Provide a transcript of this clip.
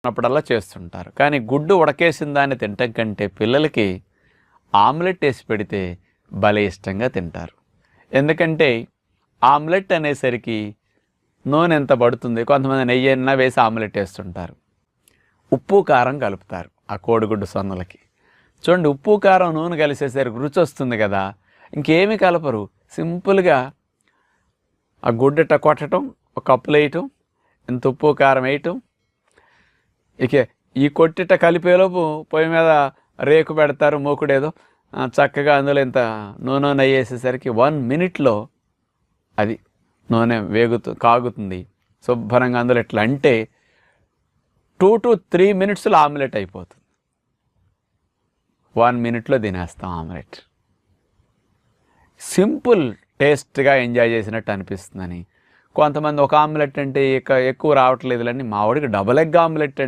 ఉన్నప్పుడల్లా చేస్తుంటారు. కానీ గుడ్డు ఉడకేసిన దాన్ని తినటం కంటే పిల్లలకి ఆమ్లెట్ వేసి పెడితే భలే ఇష్టంగా తింటారు. ఎందుకంటే ఆమ్లెట్ అనేసరికి నూనె ఎంత పడుతుంది, కొంతమంది నెయ్యి అయినా వేసి ఆమ్లెట్ వేస్తుంటారు. ఉప్పు కారం కలుపుతారు ఆ కోడిగుడ్డు సొన్నలకి. చూడండి, ఉప్పు కారం నూనె కలిసేసరికి రుచి వస్తుంది కదా. ఇంకేమీ కలపరు, సింపుల్గా ఆ గుడ్డట కొట్టడం, ఒక కప్పులు వేయటం, ఇంత ఉప్పు కారం వేయటం. ఇక ఈ కొట్టిట కలిపేలోపు పొయ్యి మీద రేకు పెడతారు, మూకుడేదో చక్కగా అందులో ఇంత నూనె నెయ్యి వేసేసరికి 1 minute అది నూనె కాగుతుంది శుభ్రంగా. అందులో ఎట్లా అంటే 2 to 3 minutes ఆమ్లెట్ అయిపోతుంది. 1 minute తినేస్తాం ఆమ్లెట్. సింపుల్, టేస్ట్గా ఎంజాయ్ చేసినట్టు అనిపిస్తుందని. కొంతమంది ఒక ఆమ్లెట్ అంటే ఎక్కువ రావట్లేదులని, మా వాడికి డబుల్ ఎగ్ ఆమ్లెట్ అండి